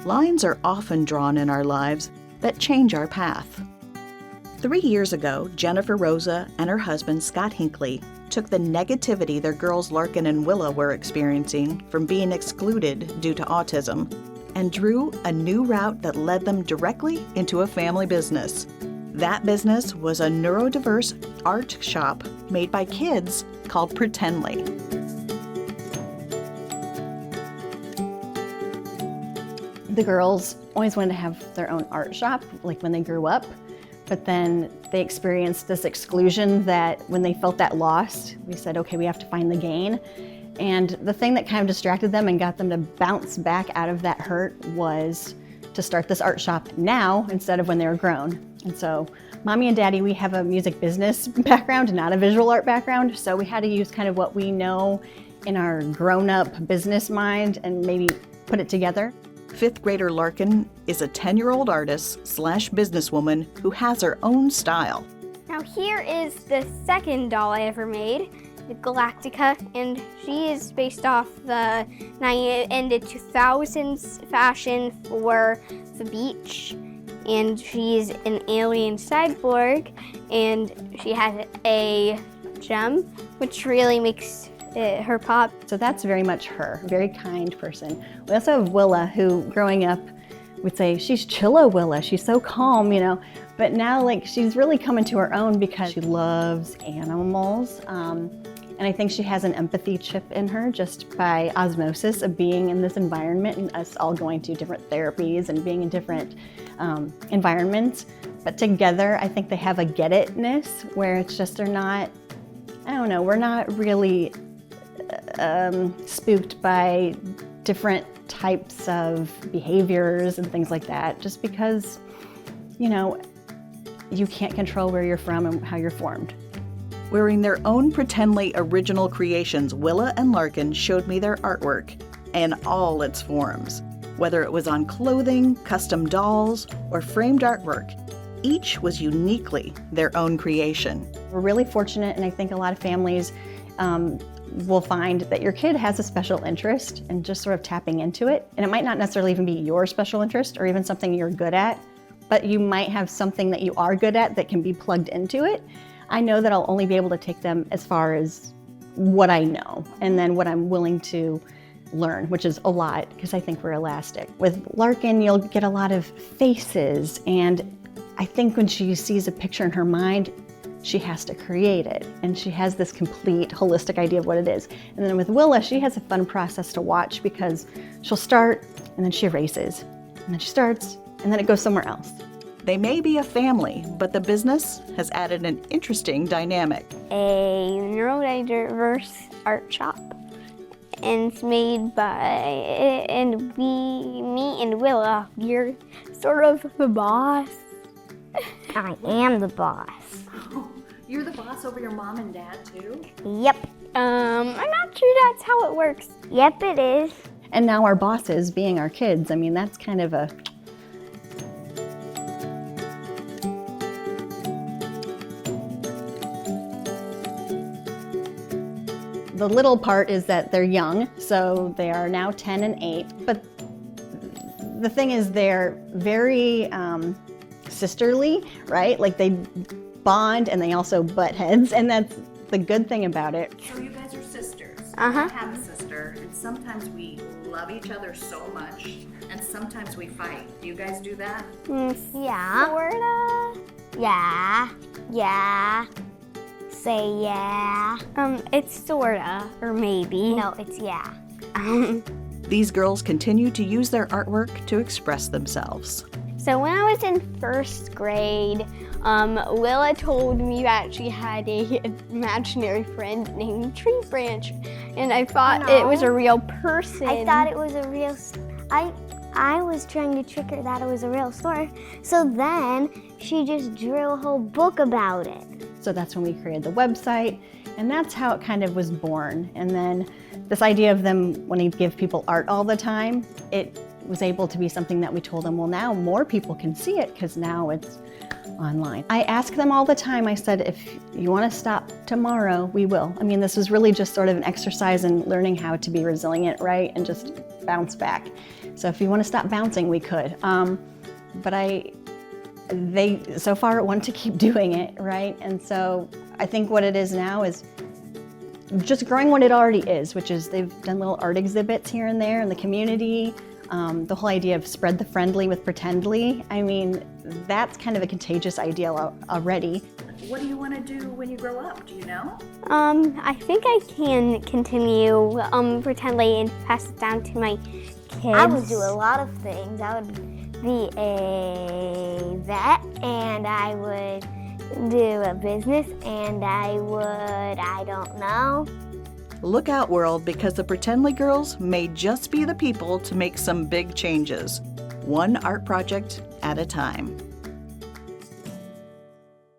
Lines are often drawn in our lives that change our path. 3 years ago, Jennifer Rosa and her husband, Scott Hinckley, took the negativity their girls Larkin and Willa were experiencing from being excluded due to autism and drew a new route that led them directly into a family business. That business was a neurodiverse art shop made by kids called Pretendly. The girls always wanted to have their own art shop, like when they grew up, but then they experienced this exclusion that when they felt that loss, we said, okay, we have to find the gain. And the thing that kind of distracted them and got them to bounce back out of that hurt was to start this art shop now instead of when they were grown. And so Mommy and Daddy, we have a music business background, not a visual art background, so we had to use kind of what we know in our grown-up business mind and maybe put it together. Fifth grader Larkin is a 10-year-old artist / businesswoman who has her own style. Now here is the second doll I ever made, the Galactica, and she is based off the 90s and 2000s fashion for the beach. And she's an alien cyborg, and she has a gem, which really makes her pop. So that's very much her, a very kind person. We also have Willa, who growing up would say, she's chilla Willa, she's so calm, you know. But now like she's really coming to her own because she loves animals. And I think she has an empathy chip in her just by osmosis of being in this environment and us all going to different therapies and being in different environments. But together, I think they have a get-it-ness where it's just they're not, I don't know, we're not really spooked by different types of behaviors and things like that, just because, you know, you can't control where you're from and how you're formed. Wearing their own Pretendly original creations, Willa and Larkin showed me their artwork in all its forms. Whether it was on clothing, custom dolls, or framed artwork, each was uniquely their own creation. We're really fortunate, and I think a lot of families will find that your kid has a special interest and just sort of tapping into it. And it might not necessarily even be your special interest or even something you're good at, but you might have something that you are good at that can be plugged into it. I know that I'll only be able to take them as far as what I know and then what I'm willing to learn, which is a lot because I think we're elastic. With Larkin, you'll get a lot of faces, and I think when she sees a picture in her mind, she has to create it, and she has this complete holistic idea of what it is. And then with Willa, she has a fun process to watch because she'll start and then she erases, and then she starts and then it goes somewhere else. They may be a family, but the business has added an interesting dynamic. A neurodiverse art shop, and it's made by, me and Willa, you're sort of the boss. I am the boss. You're the boss over your mom and dad too? Yep. I'm not sure that's how it works. Yep, it is. And now our bosses being our kids, I mean, that's kind of a... The little part is that they're young, so they are now 10 and 8, but the thing is they're very sisterly, right? Like they bond and they also butt heads, and that's the good thing about it. So you guys are sisters. Uh-huh. I have a sister, and sometimes we love each other so much, and sometimes we fight. Do you guys do that? Yeah. Sorta. Yeah. Yeah. Say yeah. It's sorta, or maybe. No, it's yeah. These girls continue to use their artwork to express themselves. So when I was in first grade, Willa told me that she had a imaginary friend named Tree Branch, and I thought it was a real person. I thought it was a real. I was trying to trick her that it was a real story. So then she just drew a whole book about it. So that's when we created the website, and that's how it kind of was born. And then this idea of them wanting to give people art all the time, it was able to be something that we told them, well, now more people can see it because now it's online. I ask them all the time, I said, if you want to stop tomorrow, we will. I mean, this is really just sort of an exercise in learning how to be resilient, right? And just bounce back. So if you want to stop bouncing, we could. But they so far want to keep doing it, right? And so I think what it is now is just growing what it already is, which is they've done little art exhibits here and there in the community. The whole idea of spread the friendly with pretendly. I mean, that's kind of a contagious ideal already. What do you want to do when you grow up? Do you know? I think I can continue pretendly and pass it down to my kids. I would do a lot of things. I would be a vet, and I would do a business, and I don't know. Look out, world, because the Pretendly Girls may just be the people to make some big changes, one art project at a time.